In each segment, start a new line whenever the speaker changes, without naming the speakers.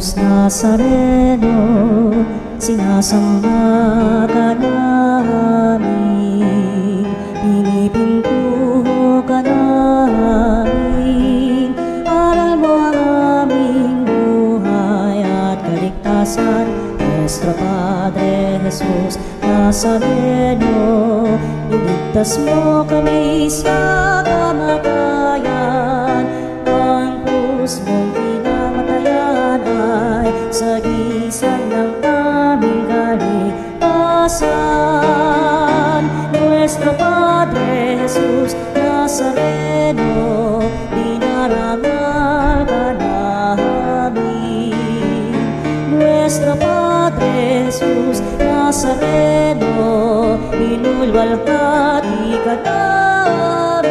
Jesus Nazareno, sinasamba ka namin, pinipintuho ka namin. Aral mo ang aming buhay at kaligtasan, Nuestro Padre Jesus Nazareno, iligtas mo kami sa kamatayan. Ang krus mong pinamatayan ay sagisag ng aming kaligtasan. Nuestro Padre Jesus Nazareno, dinarangal ka namin. Nuestro Padre Jesus Nazareno, inulwalhati ka namin.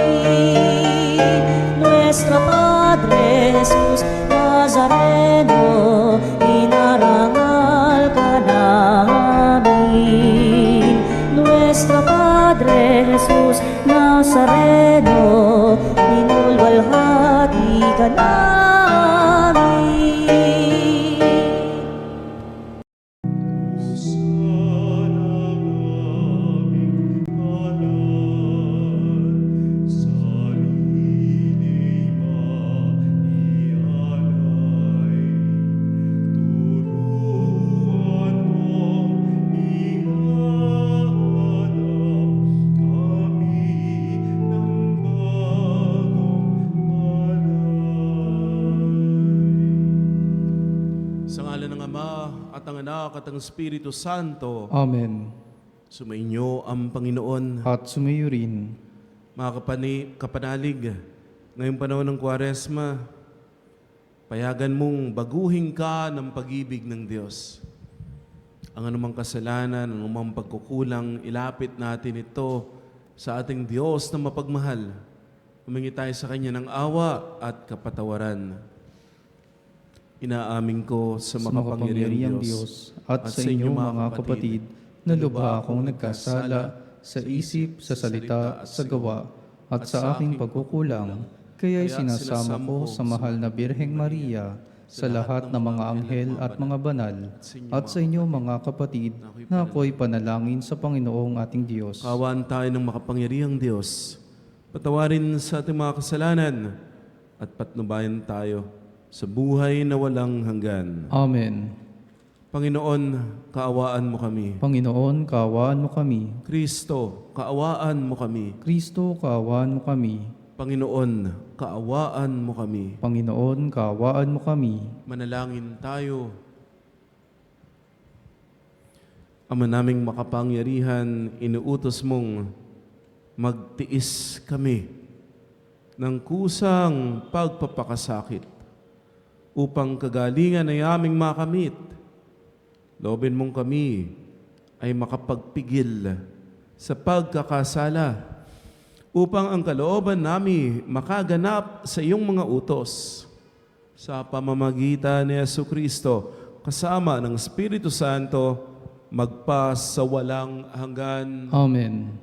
Nuestro Padre Jesus Nazareno, inarangal ka namin. Nuestro Padre Jesus Nazareno, inulwalhati ka namin.
At ang Espiritu Santo.
Amen.
Sumainyo ang Panginoon.
At sumayo rin.
Mga kapanalig, ngayong panahon ng Kwaresma, payagan mong baguhin ka ng pag-ibig ng Diyos. Ang anumang kasalanan, ang anumang pagkukulang, ilapit natin ito sa ating Diyos na mapagmahal. Humingi tayo sa Kanya ng awa at kapatawaran. Inaamin ko sa makapangyarihang Diyos
at sa inyo mga kapatid na lubha akong nagkasala sa isip, sa salita, sa gawa at sa aking pagkukulang. Kaya'y sinasama ko sa mahal na Birheng Maria, sa lahat ng mga anghel at mga banal, at sa inyo mga kapatid na ako'y panalangin sa Panginoong ating Diyos.
Kaawaan tayo ng makapangyarihang Diyos. Patawarin sa ating mga kasalanan at patnubayan tayo sa buhay na walang hanggan.
Amen.
Panginoon, kaawaan mo kami.
Panginoon, kaawaan mo kami.
Kristo, kaawaan mo kami.
Kristo, kaawaan mo kami.
Panginoon, kaawaan mo kami.
Panginoon, kaawaan mo kami.
Manalangin tayo. Ama naming makapangyarihan, inuutos mong magtiis kami ng kusang pagpapakasakit upang kagalingan ay aming makamit. Loobin mong kami ay makapagpigil sa pagkakasala upang ang kalooban namin makaganap sa iyong mga utos. Sa pamamagitan ni Jesucristo, kasama ng Espiritu Santo, magpa sa walang hanggan.
Amen.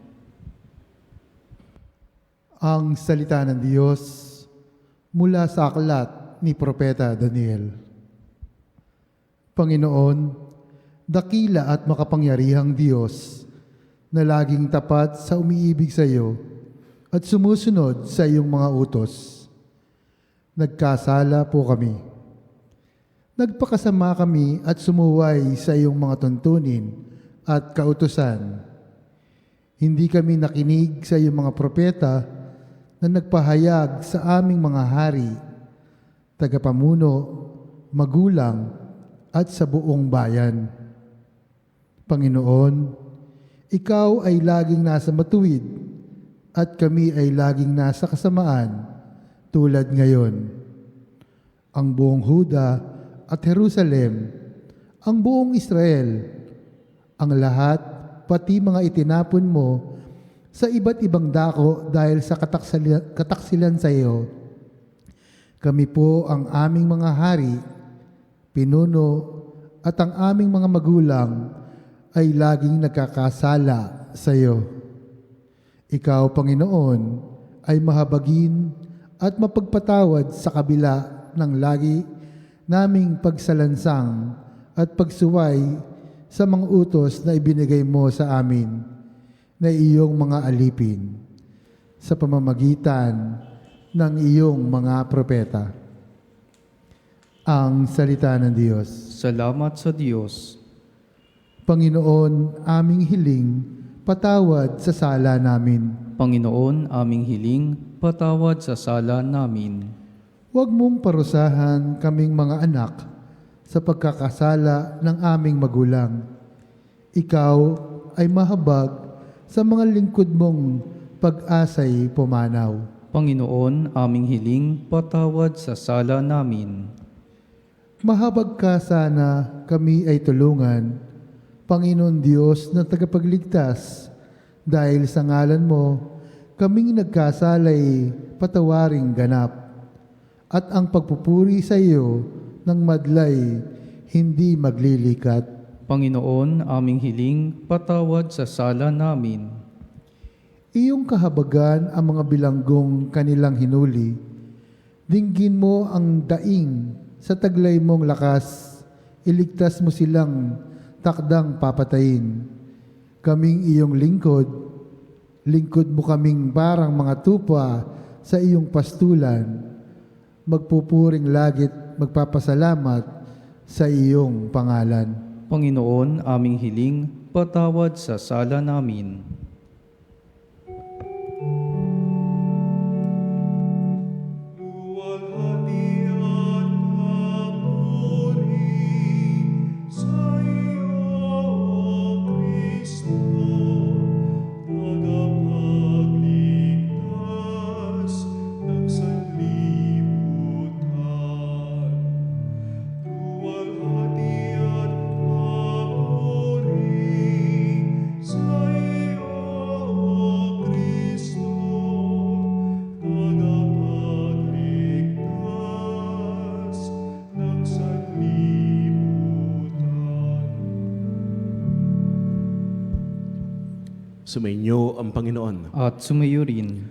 Ang salita ng Diyos mula sa aklat ni Propeta Daniel. Panginoon, dakila at makapangyarihang Diyos na laging tapat sa umiibig sa iyo at sumusunod sa iyong mga utos. Nagkasala po kami. Nagpakasama kami at sumuway sa iyong mga tuntunin at kautusan. Hindi kami nakinig sa iyong mga propeta na nagpahayag sa aming mga hari, tagapamuno, magulang, at sa buong bayan. Panginoon, Ikaw ay laging nasa matuwid at kami ay laging nasa kasamaan tulad ngayon. Ang buong Huda at Jerusalem, ang buong Israel, ang lahat, pati mga itinapon mo sa iba't ibang dako dahil sa kataksilan sa iyo. Kami po ang aming mga hari, pinuno, at ang aming mga magulang ay laging nagkakasala sa iyo. Ikaw, Panginoon, ay mahabagin at mapagpatawad sa kabila ng lagi naming pagsalansang at pagsuway sa mga utos na ibinigay mo sa amin na iyong mga alipin sa pamamagitan ng iyong mga propeta. Ang salita ng Diyos.
Salamat sa Diyos.
Panginoon, aming hiling, patawad sa sala namin.
Panginoon, aming hiling, patawad sa sala namin.
Huwag mong parusahan kaming mga anak sa pagkakasala ng aming magulang. Ikaw ay mahabag sa mga lingkod mong pag-asay pumanaw.
Panginoon, aming hiling, patawad sa sala namin.
Mahabag ka sana kami ay tulungan, Panginoon Diyos na tagapagligtas, dahil sa ngalan mo, kaming nagkasalay patawaring ganap, at ang pagpupuri sa iyo ng madlay hindi maglilikat.
Panginoon, aming hiling, patawad sa sala namin.
Iyong kahabagan ang mga bilanggong kanilang hinuli. Dinggin mo ang daing sa taglay mong lakas. Iligtas mo silang takdang papatayin. Kaming iyong lingkod mo kaming parang mga tupa sa iyong pastulan. Magpupuring lagit magpapasalamat sa iyong pangalan.
Panginoon, aming hiling, patawad sa sala namin.
Sumainyo ang Panginoon.
At sumayo rin.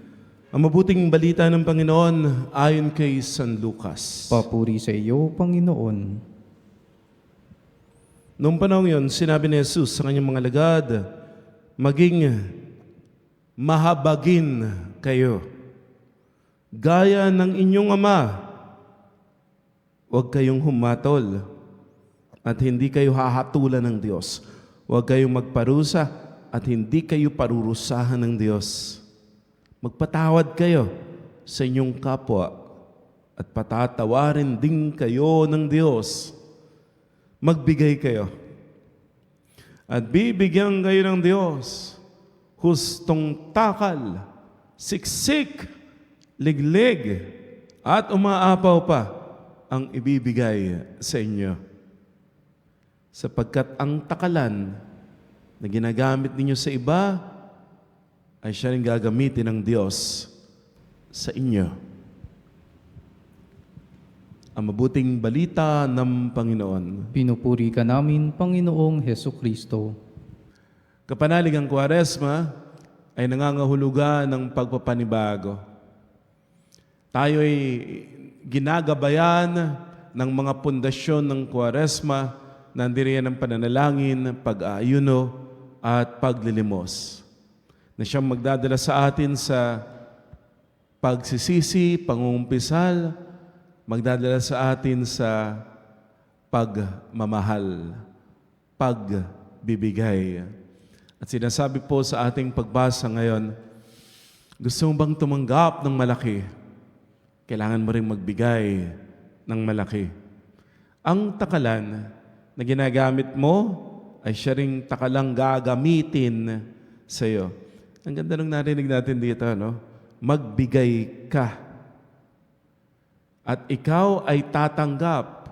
Ang mabuting balita ng Panginoon ayon kay San Lucas.
Papuri sa iyo, Panginoon.
Noong panahon yon, sinabi ni Jesus sa kanyang mga lagad, maging mahabagin kayo, gaya ng inyong ama. Huwag kayong humatol at hindi kayo hahatulan ng Diyos. Huwag kayong magparusa at hindi kayo parurusahan ng Diyos. Magpatawad kayo sa inyong kapwa at patatawarin din kayo ng Diyos. Magbigay kayo at bibigyan kayo ng Diyos. Hustong takal, siksik, liglig at umaapaw pa ang ibibigay sa inyo. Sapagkat ang takalan na ginagamit ninyo sa iba ay siya rin gagamitin ng Diyos sa inyo. Ang mabuting balita ng Panginoon.
Pinupuri ka namin, Panginoong Hesukristo.
Kapanalig ang Kwaresma ay nangangahulugan ng pagpapanibago. Tayo ay ginagabayan ng mga pundasyon ng Kwaresma, nandiriyan ng pananalangin, pag-aayuno, at paglilimos, na siyang magdadala sa atin sa pagsisisi, pangungumpisal, magdadala sa atin sa pagmamahal, pagbibigay. At sinasabi po sa ating pagbasa ngayon, gusto mo bang tumanggap ng malaki? Kailangan mo rin magbigay ng malaki. Ang takalan na ginagamit mo ay siya ring takalang gagamitin sa iyo. Ang ganda nung narinig natin dito, no? Magbigay ka. At ikaw ay tatanggap.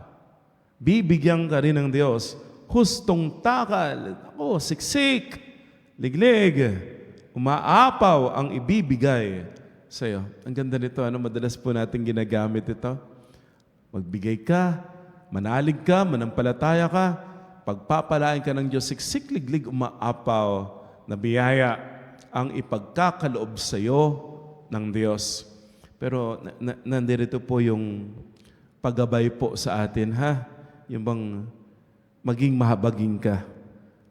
Bibigyan ka rin ng Diyos. Hustong takal, siksik, liglig, umaapaw ang ibibigay sa iyo. Ang ganda nito, madalas po natin ginagamit ito. Magbigay ka, manalig ka, manampalataya ka, pagpapalain ka ng Diyos, siksik, liglig, umaapaw na biyaya ang ipagkakaloob sa iyo ng Diyos. Pero nandito po yung paggabay po sa atin, ha? Yung bang maging mahabagin ka.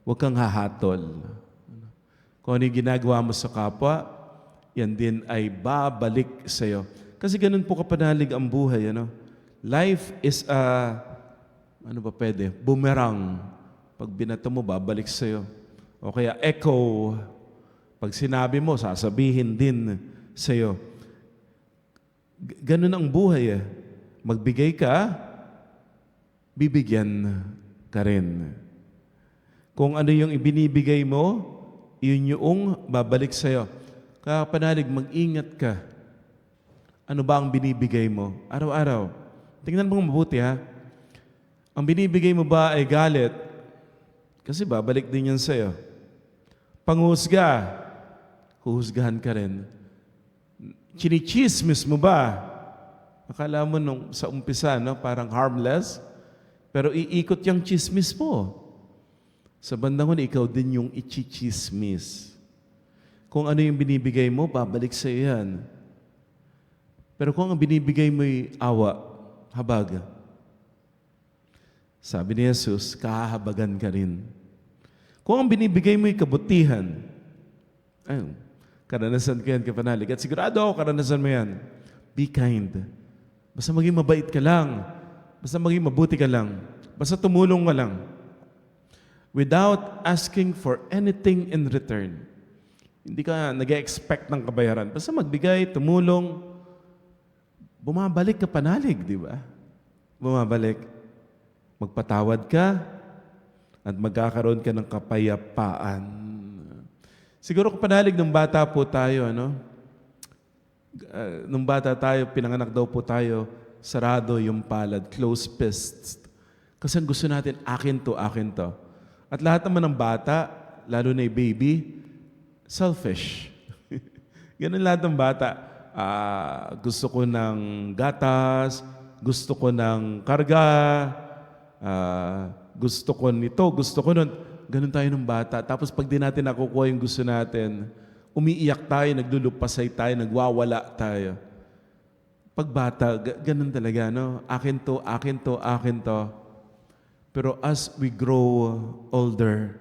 Huwag kang hahatol. Kung ano yung ginagawa mo sa kapwa, yan din ay babalik sa'yo. Kasi ganun po kapanalig ang buhay, ano? Life is a, ano ba pwede? Boomerang. Pag binato mo, babalik sa'yo. O kaya echo. Pag sinabi mo, sasabihin din sa'yo. Ganun ang buhay, eh. Magbigay ka, bibigyan ka rin. Kung ano yung ibinibigay mo, yun yung babalik sa'yo. Kaya panalig, mag-ingat ka. Ano ba ang binibigay mo? Araw-araw. Tingnan mo mabuti, ha? Ang binibigay mo ba ay galit? Kasi babalik din yan sa'yo. Panghusga, huhusgahan ka rin. Chinichismis mo ba? Akala mo nung sa umpisa, no, parang harmless, pero iikot yung chismis mo. Sa bandang huli, ikaw din yung ichichismis. Kung ano yung binibigay mo, babalik sa iyan. Pero kung ang binibigay mo'y awa, habag. Sabi ni Jesus, kahabagan ka rin. Kung ang binibigay mo'y kabutihan, ayun, karanasan ko yan, kapanalig. At sigurado ako, karanasan mo yan. Be kind. Basta maging mabait ka lang. Basta maging mabuti ka lang. Basta tumulong ka lang. Without asking for anything in return. Hindi ka nag-expect ng kabayaran. Basta magbigay, tumulong, bumabalik ka panalig, di ba? Bumabalik. Magpatawad ka at magkakaroon ka ng kapayapaan. Siguro kapanalig ng bata po tayo, ano? Nung bata tayo, pinanganak daw po tayo, sarado yung palad, close fist. Kasi ang gusto natin, akin to, akin to. At lahat naman ng bata, lalo na yung baby, selfish. Ganun lahat ng bata. Gusto ko ng gatas, gusto ko ng karga, gusto ko nito, gusto ko nun. Ganun tayo ng bata. Tapos pag di natin nakukuha yung gusto natin, umiiyak tayo, naglulupasay tayo, nagwawala tayo. Pag bata, ganun talaga, no? Akin to, akin to, akin to. Pero as we grow older,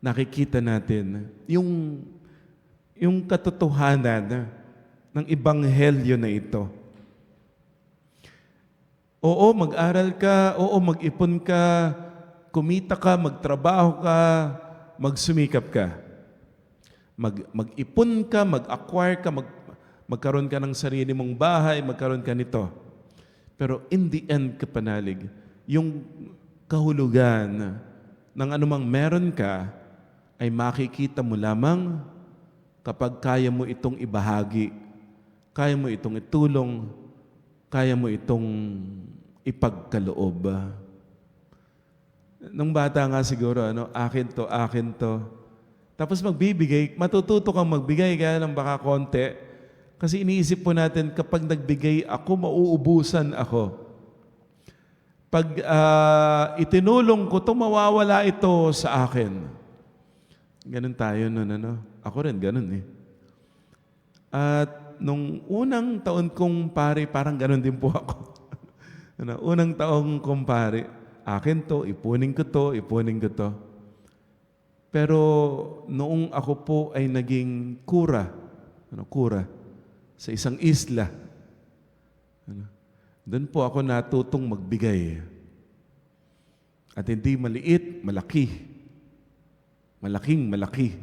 nakikita natin yung katotohanan ng ebanghelyo na ito. Oo, mag-aral ka, oo, mag-ipon ka, kumita ka, magtrabaho ka, magsumikap ka. Mag-ipon ka, mag-acquire ka, magkaroon ka ng sarili mong bahay, magkaroon ka nito. Pero in the end, kapanalig, yung kahulugan ng anumang meron ka ay makikita mo lamang kapag kaya mo itong ibahagi, kaya mo itong itulong, kaya mo itong ipagkaloob. Nung bata nga siguro, ano, akin to, akin to. Tapos magbibigay, matututo kang magbigay, kaya lang baka konti. Kasi iniisip po natin, kapag nagbigay ako, mauubusan ako. Pag itinulong ko, mawawala ito sa akin. Ganun tayo nun, ano? Ako rin, ganun eh. At nung unang taon kong pare, parang ganun din po ako. Unang taong kumpare, akin to, ipunin ko to, ipunin ko to. Pero noong ako po ay naging kura sa isang isla, doon po ako natutong magbigay. At hindi maliit, malaki. Malaking malaki.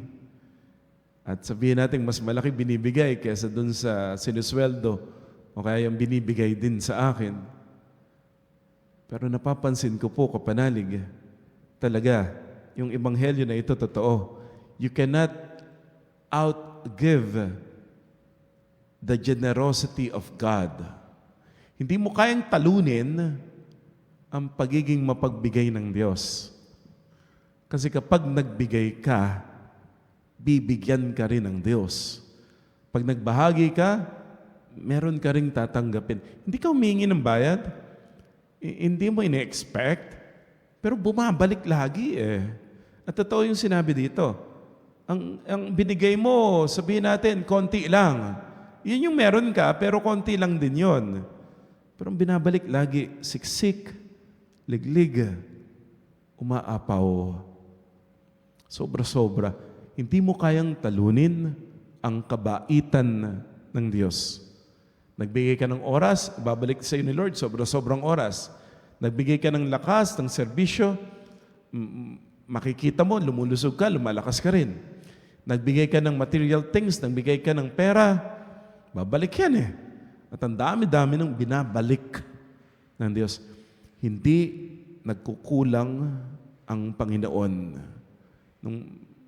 At sabihin natin, mas malaki binibigay kaysa doon sa sinusweldo o kaya yung binibigay din sa akin. Pero napapansin ko po, kapanalig, talaga, yung ebanghelyo na ito totoo. You cannot outgive the generosity of God. Hindi mo kayang talunin ang pagiging mapagbigay ng Diyos. Kasi kapag nagbigay ka, bibigyan ka rin ng Diyos. Pag nagbahagi ka, meron ka ring tatanggapin. Hindi ka humingi ng bayad. Hindi mo ine-expect. Pero bumabalik lagi eh. At totoo yung sinabi dito. Ang binigay mo, sabihin natin, konti lang. Yun yung meron ka, pero konti lang din yun. Pero ang binabalik lagi, siksik, liglig, umaapaw. Sobra-sobra. Hindi mo kayang talunin ang kabaitan ng Diyos. Nagbigay ka ng oras, babalik sa iyo ni Lord, sobra-sobrang oras. Nagbigay ka ng lakas, ng serbisyo, makikita mo, lumulusog ka, lumalakas ka rin. Nagbigay ka ng material things, nagbigay ka ng pera, babalik yan eh. At ang dami-dami ng binabalik ng Diyos. Hindi nagkukulang ang Panginoon.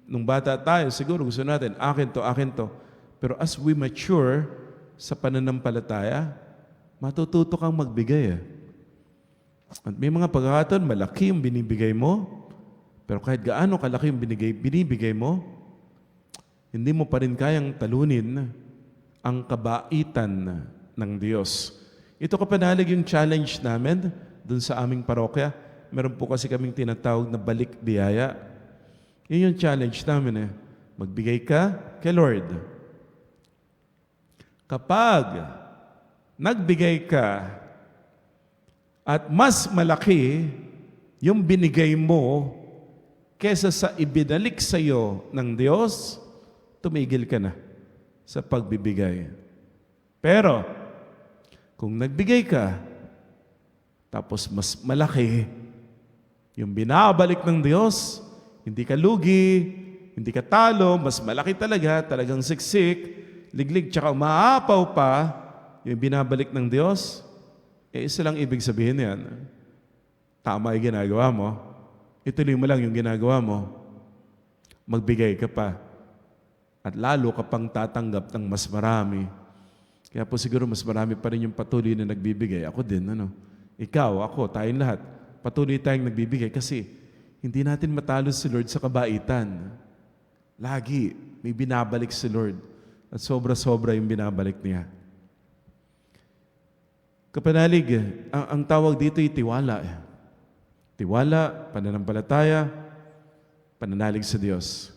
Nung bata tayo, siguro gusto natin, akin to. Pero as we mature sa pananampalataya, matututo kang magbigay. At may mga pagkakataon, malaki yung binibigay mo, pero kahit gaano kalaki yung binibigay mo, hindi mo pa rin kayang talunin ang kabaitan ng Diyos. Ito kapanalig yung challenge namin dun sa aming parokya. Meron po kasi kaming tinatawag na balik biyaya. Yun yung challenge namin Magbigay ka kay Lord. Kapag nagbigay ka at mas malaki yung binigay mo kesa sa ibinalik sa iyo ng Diyos, tumigil ka na sa pagbibigay. Pero, kung nagbigay ka, tapos mas malaki yung binabalik ng Diyos, hindi ka lugi, hindi ka talo, mas malaki talagang siksik, liglig, tsaka umaapaw pa yung binabalik ng Diyos, isa lang ibig sabihin yan. Tama yung ginagawa mo. Ituloy mo lang yung ginagawa mo. Magbigay ka pa. At lalo ka pang tatanggap ng mas marami. Kaya po siguro mas marami pa rin yung patuloy na nagbibigay. Ako din, Ikaw, ako, tayong lahat. Patuloy tayong nagbibigay kasi hindi natin matalo si Lord sa kabaitan. Lagi may binabalik si Lord. At sobra-sobra yung binabalik niya. Kapanalig, ang tawag dito ay tiwala. Tiwala, pananampalataya, pananalig sa Diyos.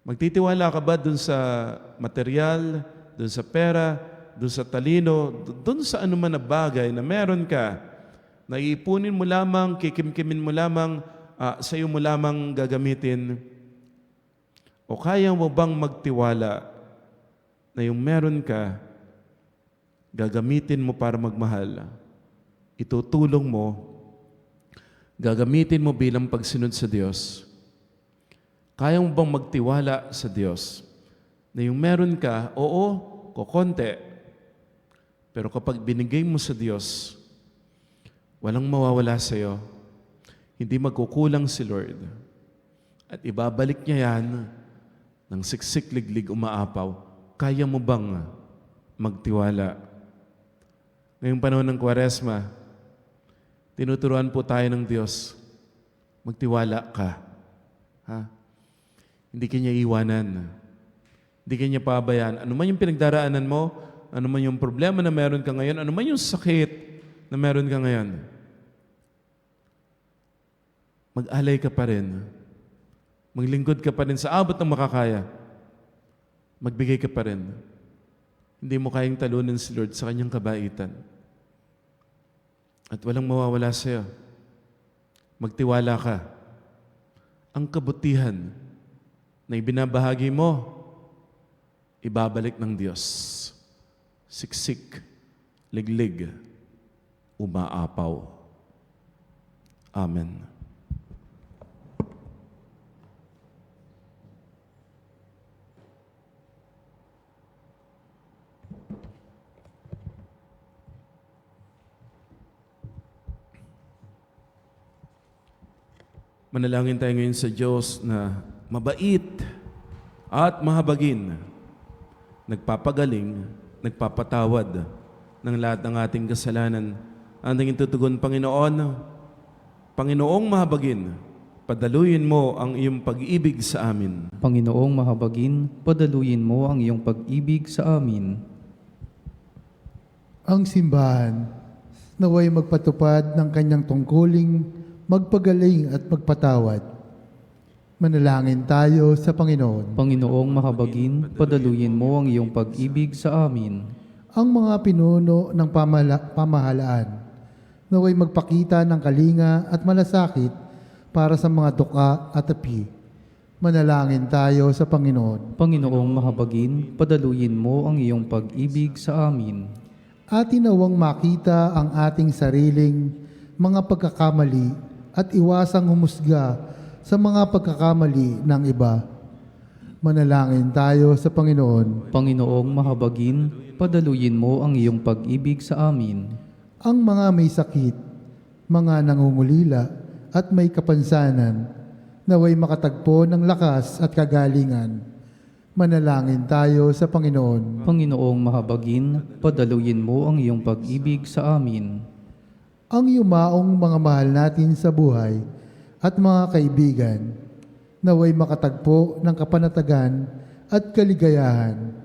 Magtitiwala ka ba dun sa material, dun sa pera, dun sa talino, dun sa anuman na bagay na meron ka, na iipunin mo lamang, kikimkimin mo lamang, sa iyo mo lamang gagamitin? O kaya mo bang magtiwala na yung meron ka, gagamitin mo para magmahal? Itutulong mo, gagamitin mo bilang pagsunod sa Diyos. Kaya mo bang magtiwala sa Diyos na yung meron ka, oo, kokonti, pero kapag binigay mo sa Diyos, walang mawawala sa iyo, hindi magkukulang si Lord. At ibabalik niya yan ng siksik, liglig, umaapaw. Kaya mo bang magtiwala? Ngayong panahon ng Kwaresma, tinuturuan po tayo ng Diyos, magtiwala ka. Hindi ka niya iwanan. Hindi ka niya pabayaan. Ano man yung pinagdaraanan mo, ano man yung problema na meron ka ngayon, ano man yung sakit na meron ka ngayon, mag-alay ka pa rin. Maglingkod ka pa rin sa abot ng makakaya. Magbigay ka pa rin. Hindi mo kayang talunin si Lord sa kanyang kabaitan. At walang mawawala sa iyo. Magtiwala ka. Ang kabutihan na ibinabahagi mo, ibabalik ng Diyos. Siksik, liglig, umaapaw. Amen. Manalangin tayo ngayon sa Diyos na mabait at mahabagin, nagpapagaling, nagpapatawad ng lahat ng ating kasalanan. Ang tutugon, Panginoon, Panginoong mahabagin, padaluyin mo ang iyong pag-ibig sa amin.
Panginoong mahabagin, padaluyin mo ang iyong pag-ibig sa amin.
Ang simbahan naway magpatupad ng kanyang tungkuling magpagaling at magpatawad. Manalangin tayo sa Panginoon.
Panginoong mahabagin, padaluyin mo ang iyong pag-ibig sa amin.
ang mga pinuno ng pamahalaan, naway magpakita ng kalinga at malasakit para sa mga duka at api. Manalangin tayo sa Panginoon.
Panginoong mahabagin, padaluyin mo ang iyong pag-ibig sa amin.
Atin nawang makita ang ating sariling mga pagkakamali at iwasang humusga sa mga pagkakamali ng iba. Manalangin tayo sa Panginoon.
Panginoong mahabagin, padaluyin mo ang iyong pag-ibig sa amin.
Ang mga may sakit, mga nangungulila at may kapansanan, naway makatagpo ng lakas at kagalingan. Manalangin tayo sa Panginoon.
Panginoong mahabagin, padaluyin mo ang iyong pag-ibig sa amin.
Ang yumaong mga mahal natin sa buhay at mga kaibigan, naway makatagpo ng kapanatagan at kaligayahan.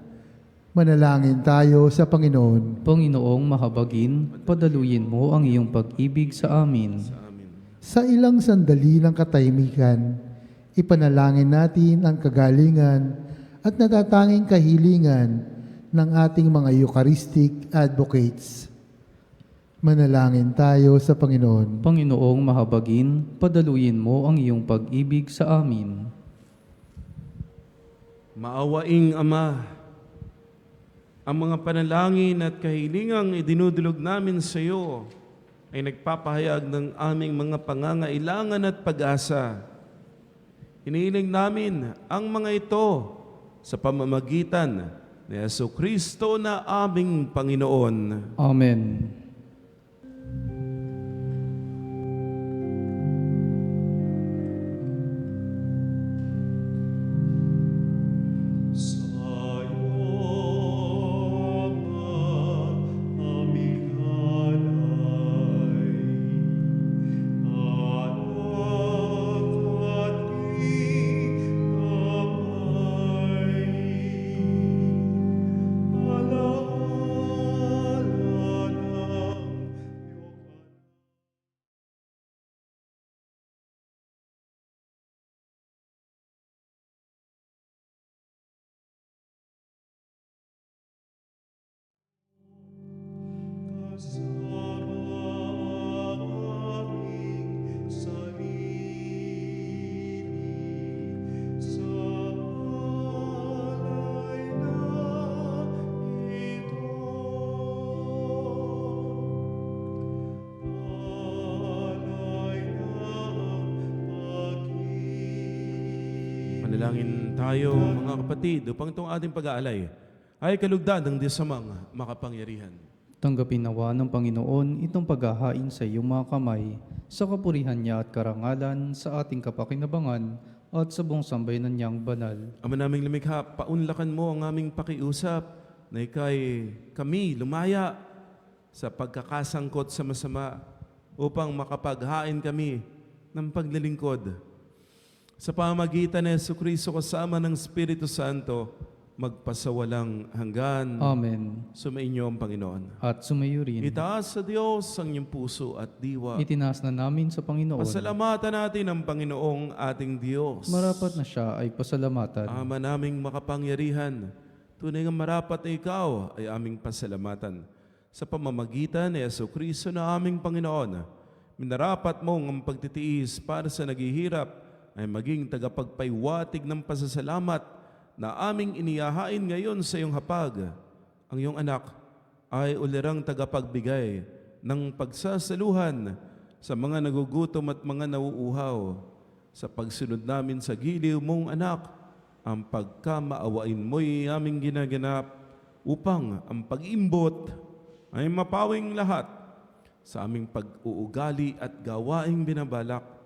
Manalangin tayo sa Panginoon.
Panginoong mahabagin, padaluyin mo ang iyong pag-ibig sa amin.
Sa ilang sandali ng katahimikan, ipanalangin natin ang kagalingan at natatanging kahilingan ng ating mga Eucharistic advocates. Manalangin tayo sa Panginoon.
Panginoong mahabagin, padaluyin mo ang iyong pag-ibig sa amin.
Maawaing Ama, ang mga panalangin at kahilingang idinudulog namin sa iyo ay nagpapahayag ng aming mga pangangailangan at pag-asa. Hinihiling namin ang mga ito sa pamamagitan ni Jesucristo na aming Panginoon.
Amen.
Manalangin tayo mga kapatid upang itong ating pag-aalay ay kalugdan ng Diyos amang makapangyarihan.
Tanggapin nawa ng Panginoon itong paghahain sa iyong mga kamay, sa kapurihan niya at karangalan, sa ating kapakinabangan, at sa buong sambayanan niyang banal.
Ama naming lumikha, paunlakan mo ang aming pakiusap na kami lumaya sa pagkakasangkot sa masama upang makapaghain kami ng paglilingkod. Sa pamagitan ni Jesucristo kasama ng Espiritu Santo, magpasawalang hanggan.
Amen.
Sumainyo ang Panginoon.
At sumayo rin.
Itaas sa Diyos ang iyong puso at diwa.
Itinaas na namin sa Panginoon.
Pasalamatan natin ang Panginoong ating Diyos.
Marapat na siya ay pasalamatan.
Ama naming makapangyarihan, tunay nga marapat na ikaw ay aming pasalamatan. Sa pamamagitan ni Jesucristo na aming Panginoon, minarapat mong ang pagtitiis para sa naghihirap ay maging tagapagpaiwatig ng pasasalamat na aming inihahain ngayon sa iyong hapag. Ang iyong anak ay ulirang tagapagbigay ng pagsasaluhan sa mga nagugutom at mga nauuhaw. Sa pagsunod namin sa giliw mong anak, ang pagkamaawain mo'y aming ginaganap upang ang pag-imbot ay mapawing lahat sa aming pag-uugali at gawaing binabalak.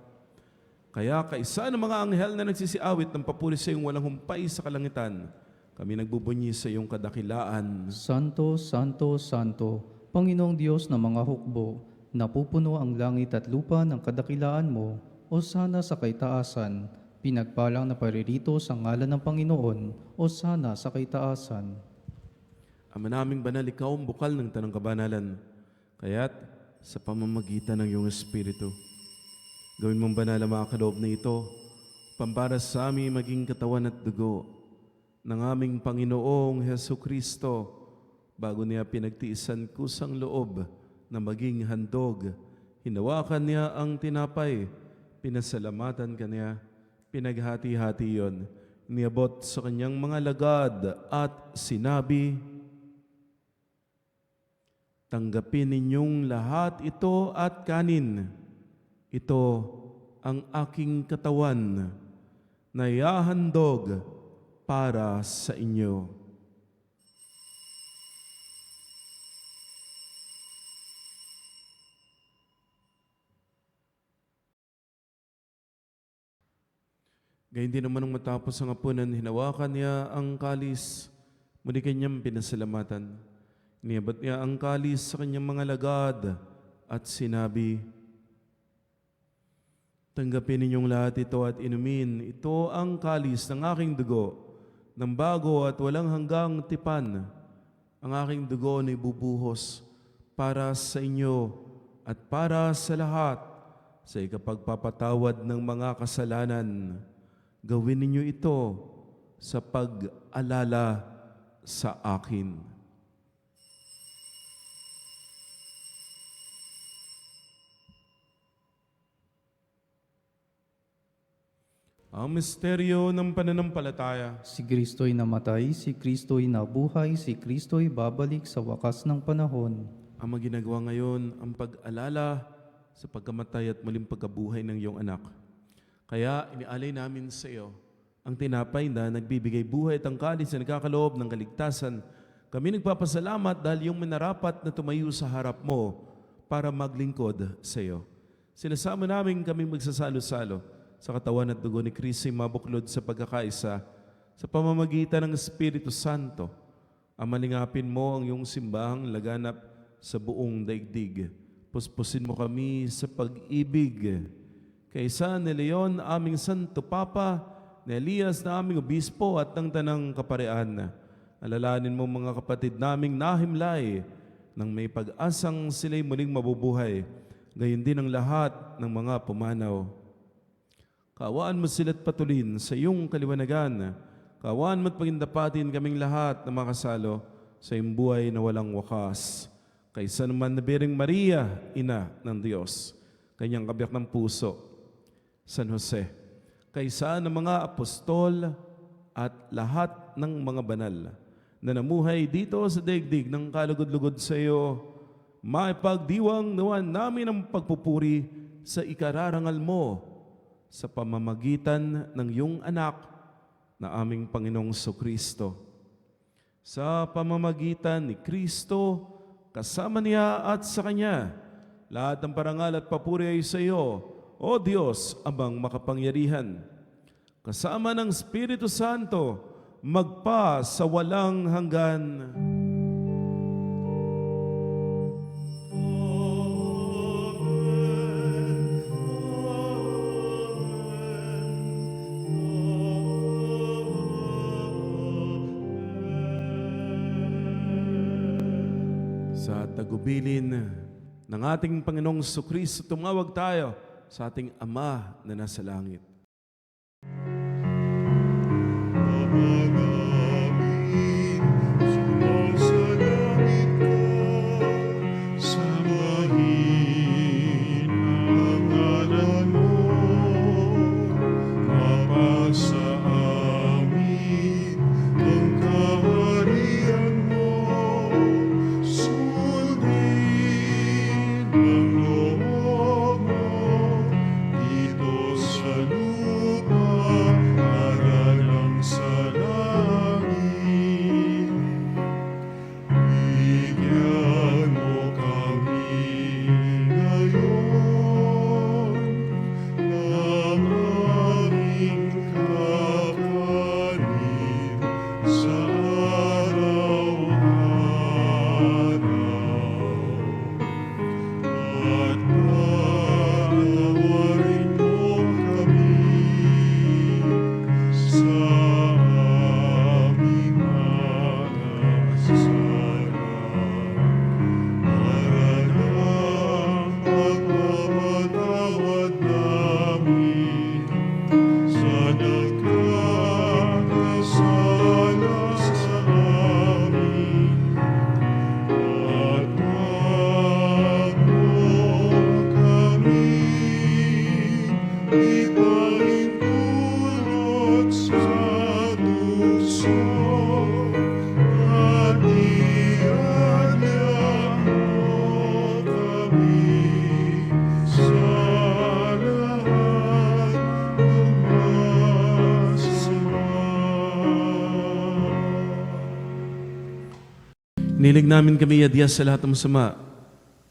Kaya kaisa ng mga anghel na nagsisiawit ng papuri sa iyong walang humpay sa kalangitan, kami nagbubunyi sa iyong kadakilaan.
Santo, Santo, Santo, Panginoong Diyos ng mga hukbo, napupuno ang langit at lupa ng kadakilaan mo, o sana sa kaitaasan, pinagpalang na paririto sa ngalan ng Panginoon, o sana sa kaitaasan.
Ama naming banal, ikaw ang bukal ng tanang kabanalan, kaya't sa pamamagitan ng iyong Espiritu, gawin mong banal ang mga kaloob na ito, pampara sa aming maging katawan at dugo ng aming Panginoong Jesucristo, bago niya pinagtiisan kusang loob na maging handog, hinawakan niya ang tinapay, pinasalamatan kaniya, pinaghati-hati yon, niabot sa kanyang mga lagad at sinabi, "Tanggapin ninyong lahat ito at kanin. Ito ang aking katawan na ihahandog para sa inyo." Gayun din naman nung matapos ang hapunan, hinawakan niya ang kalis, muli kanyang pinasalamatan. Iniabot niya ang kalis sa kanyang mga lagad at sinabi, "Tanggapin ninyong lahat ito at inumin. Ito ang kalis ng aking dugo, ng bago at walang hanggang tipan. Ang aking dugo na ibubuhos para sa inyo at para sa lahat sa ikapagpapatawad ng mga kasalanan. Gawin ninyo ito sa pag-alala sa akin." Ang misteryo ng pananampalataya.
Si Kristo'y namatay, si Kristo'y nabuhay, si Kristo'y babalik sa wakas ng panahon.
Ang maginagawa ngayon, ang pag-alala sa pagkamatay at muling pagkabuhay ng iyong anak. Kaya inialay namin sa iyo ang tinapay na nagbibigay buhay at ang kalis na nagkakaloob ng kaligtasan. Kami nagpapasalamat dahil yung minarapat na tumayo sa harap mo para maglingkod sa iyo. Sinasama namin kaming magsasalo-salo sa katawan at dugo ni Kristo mabuklod sa pagkakaisa sa pamamagitan ng Espiritu Santo. Amalingapin mo ang iyong simbahang laganap sa buong daigdig. Puspusin mo kami sa pag-ibig kaysa ni Leon, aming Santo Papa, ni Elias na aming Obispo at ng Tanang Kaparian. Alalahanin mo mga kapatid naming nahimlay nang may pag-asang sila'y muling mabubuhay, gayon din ang lahat ng mga pumanaw. Kaawaan mo sila't patulin sa iyong kaliwanagan. Kaawaan mo't pagindapatin kaming lahat na makasalo sa iyong buhay na walang wakas. Kaysa naman na Birheng Maria, Ina ng Diyos, kanyang kabiyak ng puso, San Jose, kaysa ng mga apostol at lahat ng mga banal na namuhay dito sa daigdig ng kalugod-lugod sa iyo, maipagdiwang nawan namin ang pagpupuri sa ikararangal mo sa pamamagitan ng iyong anak na aming Panginoong Kristo. Sa pamamagitan ni Kristo, kasama niya at sa Kanya, lahat ng parangal at papuri ay sa iyo, O Diyos, amang makapangyarihan. Kasama ng Espiritu Santo, magpa sa walang hanggan. Sa tagubilin ng ating Panginoong Kristo, tumawag tayo sa ating Ama na nasa langit.
Namin, sumasalangit ka, sambahin ang ngalan mo, mapasa amin ang kaharian mo, sundin ang loob mo, dito sa lupa, para lang sa langit. ipahintulot sa tukso at iadya mo kami sa lahat ng masama.
Nilig namin kami yadya sa lahat ng masama,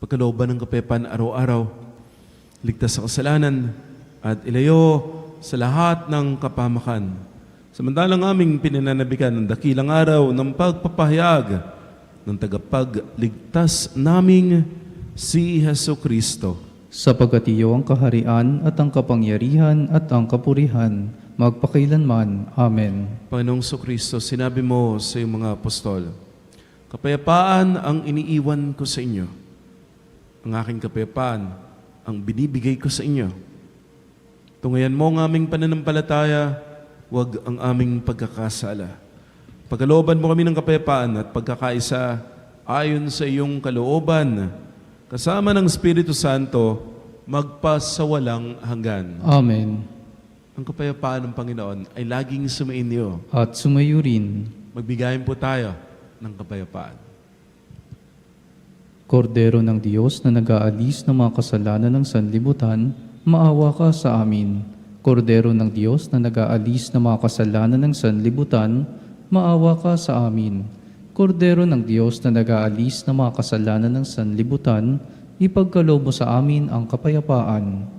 pagkalooban ng kapayapaan araw-araw, ligtas sa kasalanan, at ilayo sa lahat ng kapamakan. Samantalang aming pinananabikan ng dakilang araw ng pagpapahayag ng tagapagligtas naming si Hesu Kristo.
Sapagkat iyo ang kaharian at ang kapangyarihan at ang kapurihan, magpakailanman. Amen.
Panginoong Kristo, sinabi mo sa iyong mga apostol, kapayapaan ang iniiwan ko sa inyo. Ang aking kapayapaan ang binibigay ko sa inyo. Tungayan mo ang aming pananampalataya, huwag ang aming pagkakasala. Pagkalooban mo kami ng kapayapaan at pagkakaisa ayon sa iyong kalooban, kasama ng Espiritu Santo, magpasawalang hanggan.
Amen.
Ang kapayapaan ng Panginoon ay laging sumainyo.
At sumayo rin.
Magbigayin po tayo ng kapayapaan.
Kordero ng Diyos na nag-aalis ng mga kasalanan ng sanlibutan, maawa ka sa amin. Kordero ng Diyos na nag-aalis ng mga kasalanan ng sanlibutan, maawa ka sa amin. Kordero ng Diyos na nag-aalis ng mga kasalanan ng sanlibutan, ipagkaloob mo sa amin ang kapayapaan.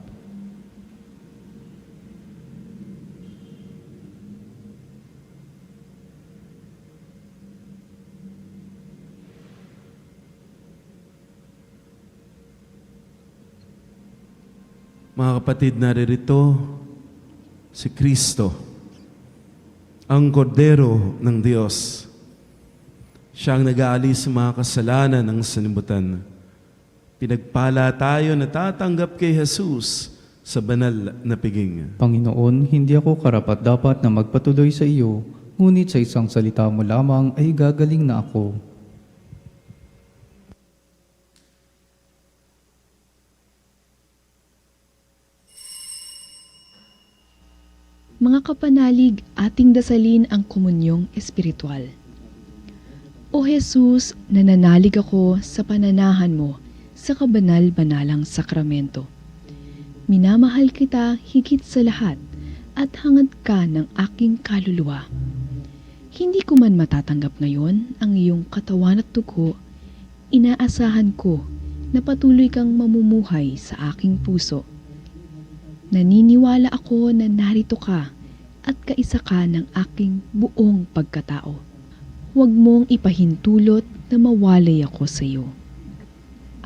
Mga kapatid, naririto si Kristo, ang kordero ng Diyos. Siya ang nag-aalis sa mga kasalanan ng sanlibutan. Pinagpala tayo na tatanggap kay Jesus sa banal na piging.
Panginoon, hindi ako karapat-dapat na magpatuloy sa iyo, ngunit sa isang salita mo lamang ay gagaling na ako.
Mga kapanalig, ating dasalin ang komunyong espiritual. O Jesus, nananalig ako sa pananahan mo sa kabanal-banalang sakramento. Minamahal kita higit sa lahat at hangad ka ng aking kaluluwa. Hindi ko man matatanggap ngayon ang iyong katawan at dugo, inaasahan ko na patuloy kang mamumuhay sa aking puso. Naniniwala ako na narito ka at kaisa ka ng aking buong pagkatao. Huwag mong ipahintulot na mawalay ako sa iyo.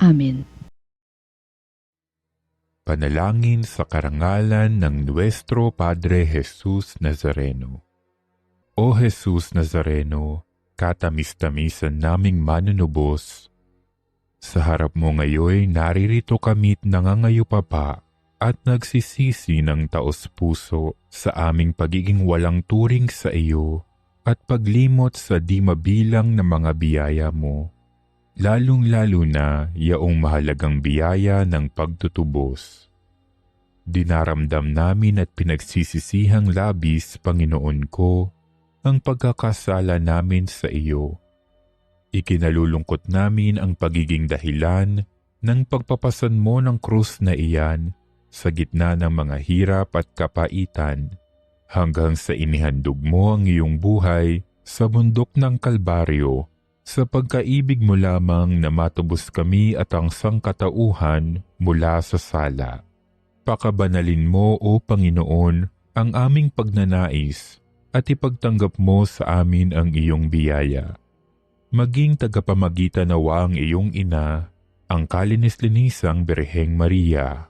Amen.
Panalangin sa karangalan ng Nuestro Padre Jesus Nazareno. O Jesus Nazareno, katamis-tamisan naming manunubos, sa harap mo ngayon naririto kami't nangangayupapa at nagsisisi ng taos-puso sa aming pagiging walang turing sa iyo at paglimot sa di mabilang na mga biyaya mo, lalong-lalo na yaong mahalagang biyaya ng pagtutubos. Dinaramdam namin at pinagsisisihang labis, Panginoon ko, ang pagkakasala namin sa iyo. Ikinalulungkot namin ang pagiging dahilan ng pagpapasan mo ng krus na iyan sa gitna ng mga hirap at kapaitan, hanggang sa inihandog mo ang iyong buhay sa bundok ng Kalbaryo, sa pagkaibig mo lamang na matubos kami at ang sangkatauhan mula sa sala. Pakabanalin mo, O Panginoon, ang aming pagnanais at ipagtanggap mo sa amin ang iyong biyaya. Maging tagapamagitan nawa ang iyong ina, ang kalinis-linisang Birheng Maria.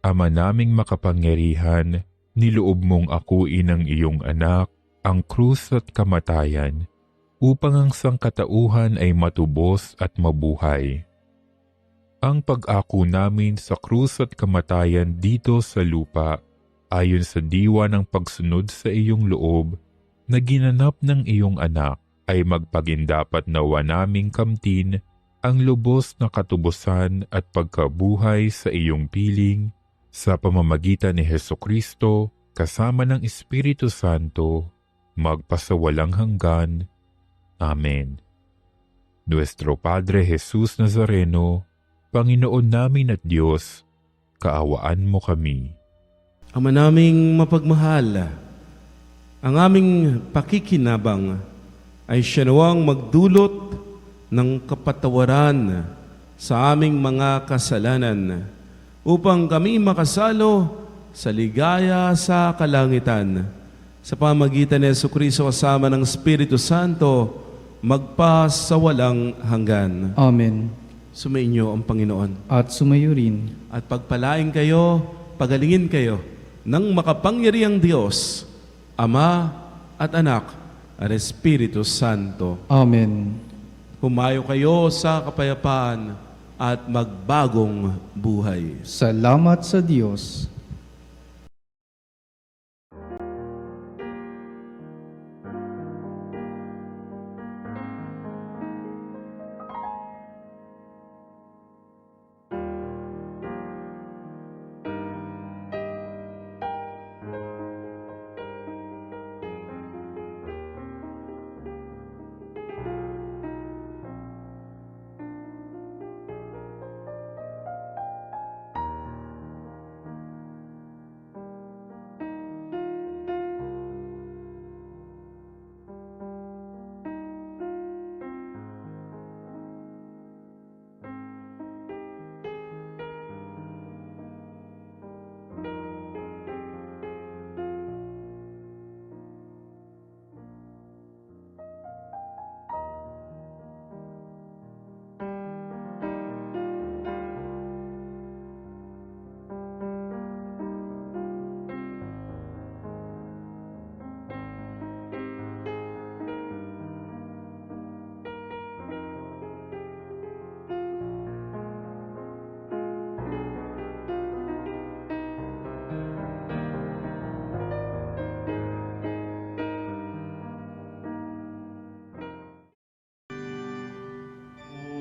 Ama naming makapangyarihan, niloob mong akuin ang iyong anak, ang krus at kamatayan, upang ang sangkatauhan ay matubos at mabuhay. ang pag-ako namin sa krus at kamatayan dito sa lupa, ayon sa diwa ng pagsunod sa iyong loob, na ginanap ng iyong anak, ay magpagindapat nawa naming kamtin ang lubos na katubusan at pagkabuhay sa iyong piling, sa pamamagitan ni Hesukristo, kasama ng Espiritu Santo, magpasawalang hanggan. Amen. Nuestro Padre Jesus Nazareno, Panginoon namin at Diyos, kaawaan mo kami.
Ama naming mapagmahal, ang aming pakikinabang ay siya nawang magdulot ng kapatawaran sa aming mga kasalanan upang kami makasalo sa ligaya sa kalangitan. Sa pamagitan ni Jesucristo kasama ng Espiritu Santo, magpasawalang hanggan.
Amen.
Sumainyo ang Panginoon.
At sumayo rin.
At pagpalain kayo, pagalingin kayo ng makapangyarihang Diyos, Ama at Anak at Espiritu Santo.
Amen.
Humayo kayo sa kapayapaan at magbagong buhay.
Salamat sa Diyos.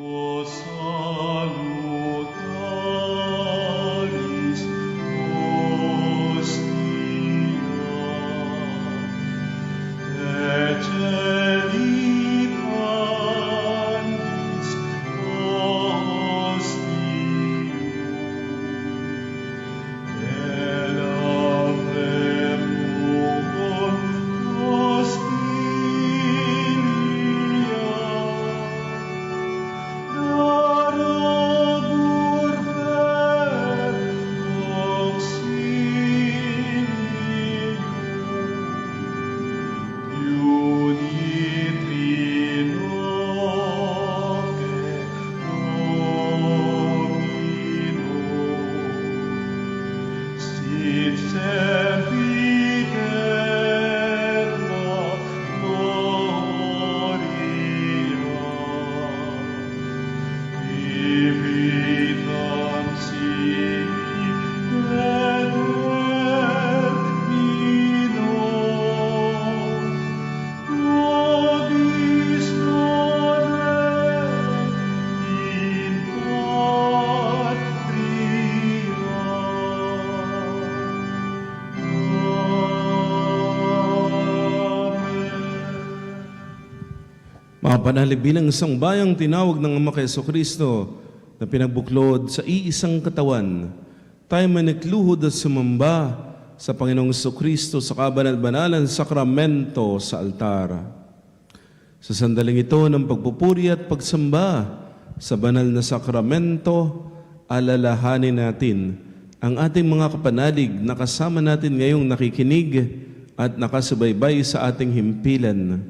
O salutaris hostia, et celibanis hostium, et apremugon hostilia, darabur ver auxilium, unitri noce Domino, sit sempiterna gloria, vivitam sibi et termino, nobis non in patria.
Mga panalig bilang isang bayang tinawag ng Ama kay Jesucristo na pinagbuklod sa iisang katawan, tayo manikluhod at sumamba sa Panginoong Jesucristo sa kabanal-banalan sakramento sa altar. Sa sandaling ito ng pagpupuri at pagsamba sa banal na sakramento, alalahanin natin ang ating mga kapanalig na kasama natin ngayong nakikinig at nakasubaybay sa ating himpilan.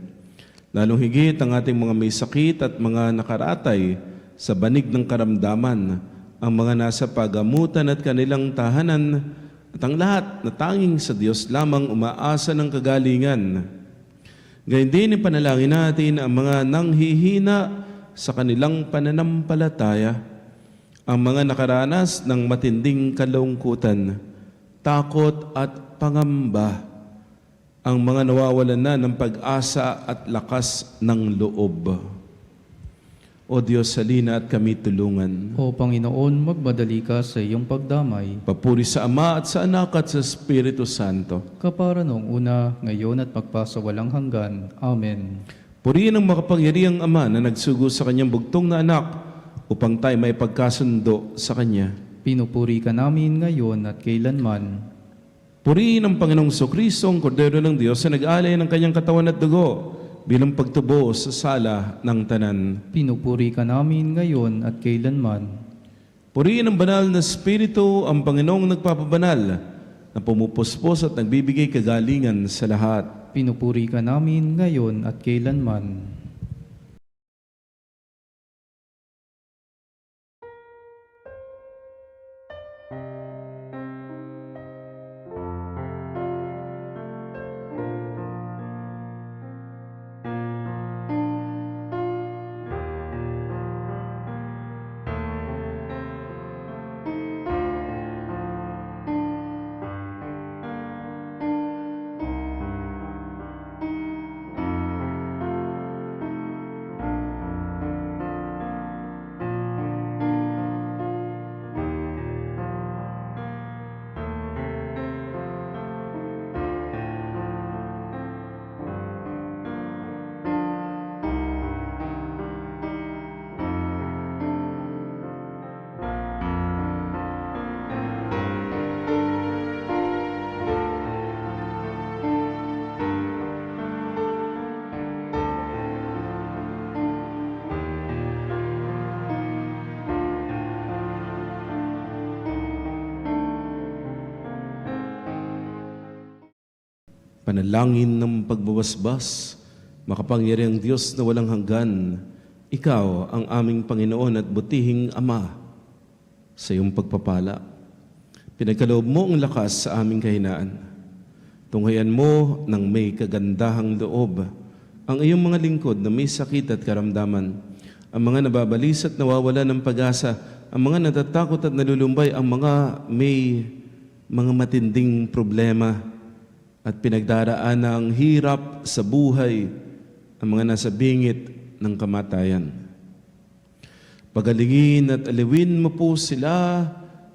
Lalong higit ang ating mga may sakit at mga nakaratay sa banig ng karamdaman, ang mga nasa pagamutan at kanilang tahanan, at ang lahat na tanging sa Diyos lamang umaasa ng kagalingan. Gayun din ipanalangin natin ang mga nanghihina sa kanilang pananampalataya, ang mga nakaranas ng matinding kalungkutan, takot at pangamba, ang mga nawawalan na ng pag-asa at lakas ng loob. O Diyos, salina at kami tulungan.
O Panginoon, magmadali ka sa iyong pagdamay.
Papuri sa Ama at sa Anak at sa Espiritu Santo.
Kapara noong una, ngayon at magpasawalang hanggan. Amen.
Purihin ang makapangyarihang Ama na nagsugo sa kanyang bugtong na anak upang tayo may pagkasundo sa Kanya.
Pinupuri ka namin ngayon at kailanman.
Purihin ang Panginoong Kristo, ang Kordero ng Diyos na nag-alay ng kanyang katawan at dugo bilang pagtubo sa sala ng tanan.
Pinupuri ka namin ngayon at kailanman.
Purihin ang banal na Espiritu, ang Panginoong nagpapabanal na pumupuspos at nagbibigay kagalingan sa lahat.
Pinupuri ka namin ngayon at kailanman.
Panalangin ng pagbabasbas, makapangyarihang Diyos na walang hanggan, Ikaw ang aming Panginoon at butihing Ama sa iyong pagpapala. Pinagkaloob mo ang lakas sa aming kahinaan. Tunghayan mo ng may kagandahang loob ang iyong mga lingkod na may sakit at karamdaman, ang mga nababalis at nawawala ng pag-asa, ang mga natatakot at nalulumbay, ang mga may mga matinding problema at pinagdaraan ng hirap sa buhay, ang mga nasa bingit ng kamatayan. Pagalingin at aliwin mo po sila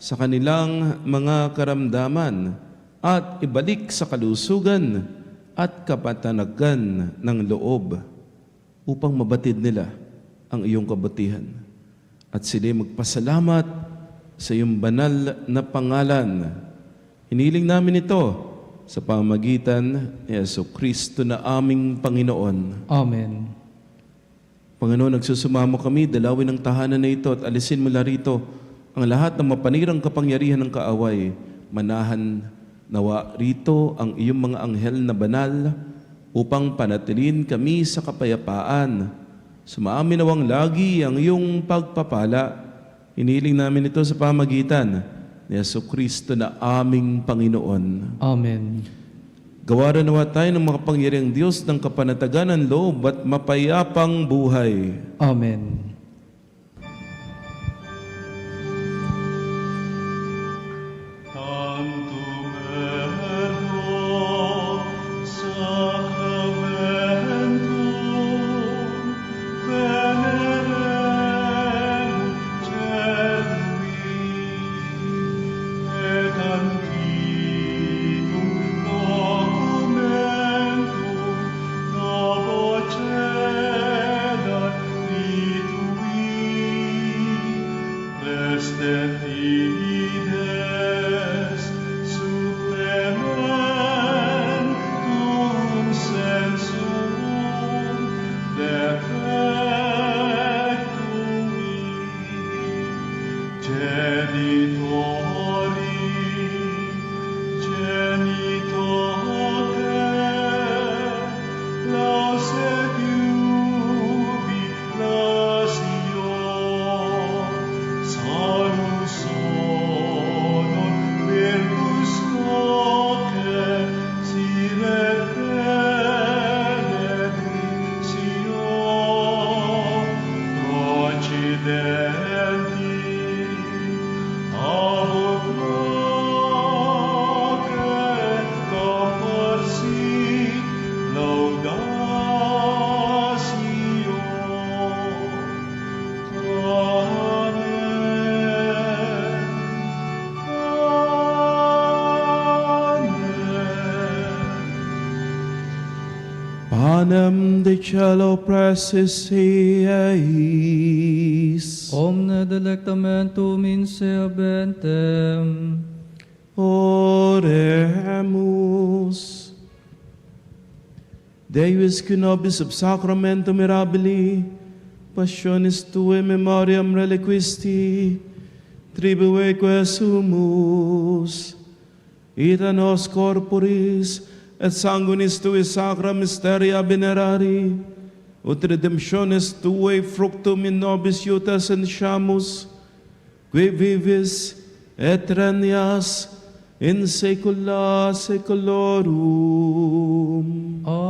sa kanilang mga karamdaman at ibalik sa kalusugan at kapatanagan ng loob upang mabatid nila ang iyong kabutihan. At sila magpasalamat sa iyong banal na pangalan. Hiniling namin ito sa pamamagitan ni Jesucristo na aming Panginoon.
Amen.
Panginoon, nagsusumamo kami, dalawin ang tahanan na ito at alisin mula rito ang lahat ng mapanirang kapangyarihan ng kaaway. Manahan nawa rito ang iyong mga anghel na banal upang panatilin kami sa kapayapaan. Sumaamin nawang lagi ang iyong pagpapala. Hiniling namin ito sa pamamagitan ni Jesucristo na aming Panginoon.
Amen.
Gawaran nawa tayo ng makapangyarihang Diyos ng kapanatagan ng loob at mapayapang buhay.
Amen.
Docenat vitum
panem de cielo presis eis.
Omne delectamentum in se bentem.
Oremus. Deus qui nobis ob sacramento mirabili, passionis Tue memoriam reliquisti, tribueque sumus, ita nos corporis et sanguinis Tui sacra mysteria venerari, ut redemptionis Tui fructum in nobis iutas ensiamus, qui vivis et regnas in saecula saeculorum.
Amen.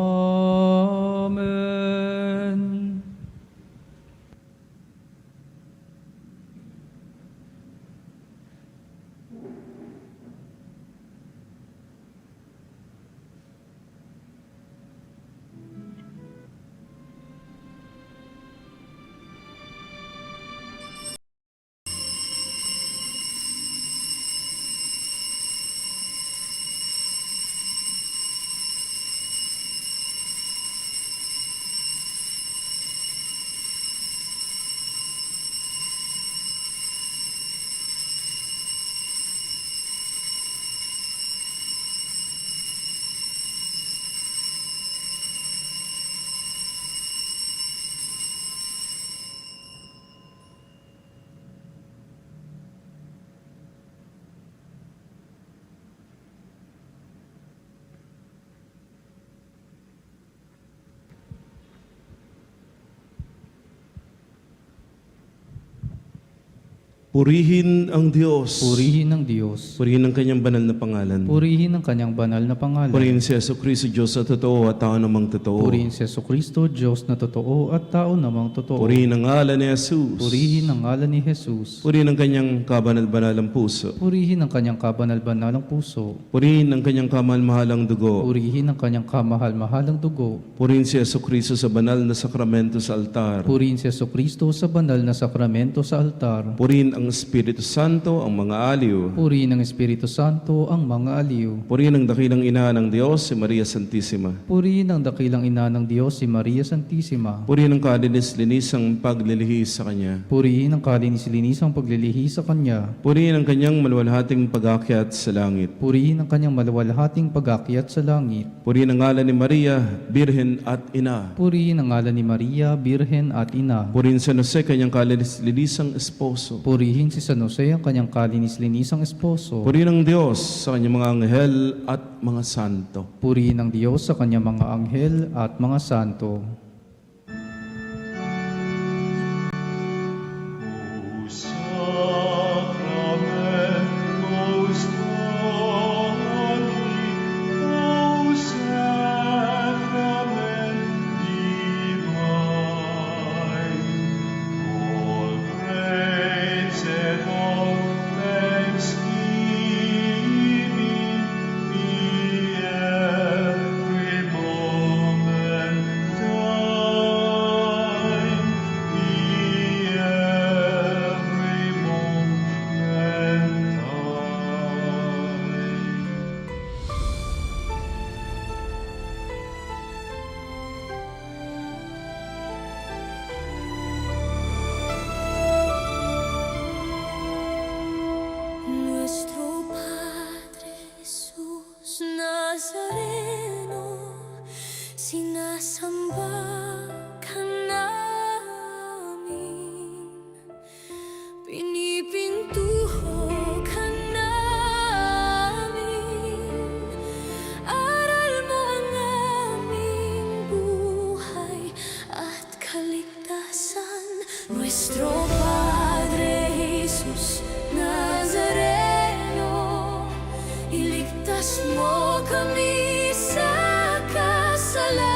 Purihin ang Diyos.
Purihin ng Diyos.
Purihin ang kanyang banal na pangalan.
Purihin ang kanyang banal na pangalan.
Purihin si Jesucristo, Diyos na totoo at tao namang totoo.
Purihin si Jesucristo, Diyos na totoo at tao namang totoo.
Purihin ang ngalan ni Jesus.
Purihin ang ngalan ni Jesus.
Purihin ang kanyang kabanal-banalang puso.
Purihin ang kanyang kabanal-banalang puso.
Purihin ang kanyang kamahal-mahalang dugo.
Purihin ang kanyang kamahal-mahalang dugo.
Purihin si Jesucristo sa banal na sakramento sa altar.
Purihin si Jesucristo sa banal na sakramento sa altar.
Purihin ang Espiritu Santo, ang mga aliw.
Purihin ang Espiritu Santo ang mga aliw.
Purihin ang dakilang ina ng Diyos, si Maria Santissima.
Purihin ang dakilang ina ng Diyos, si Maria Santissima.
Purihin ang kalinis-linisang paglilihis sa Kanya.
Purihin ang kalinis-linisang paglilihi sa Kanya.
Purihin ang kanyang maluwalhating pag-akyat sa langit.
Purihin ang kanyang maluwalhating pag-akyat sa langit.
Purihin ang ngalan ni Maria, Birhen at Ina.
Purihin ang ngalan ni Maria, Birhen at Ina.
Purihin San Jose, kanyang kalinis-linisang esposo.
Purihin si San Jose ang kanyang kalinis-linisang esposo.
Purihin ang Diyos sa kanyang mga anghel at mga santo.
Purihin ang Diyos sa kanyang mga anghel at mga santo.
O sacramentos Domini, o sacrament divine, all praise and all thanksgiving be every moment thine, be every moment thine.
Nuestro Padre Jesús Nazareno, sinasamba ka namin, pinipintuho ka namin, aral mo ang aming buhay at kaligtasan. Nuestro Padre Jesus Nazareno, iligtas mo kami sa kasalanan.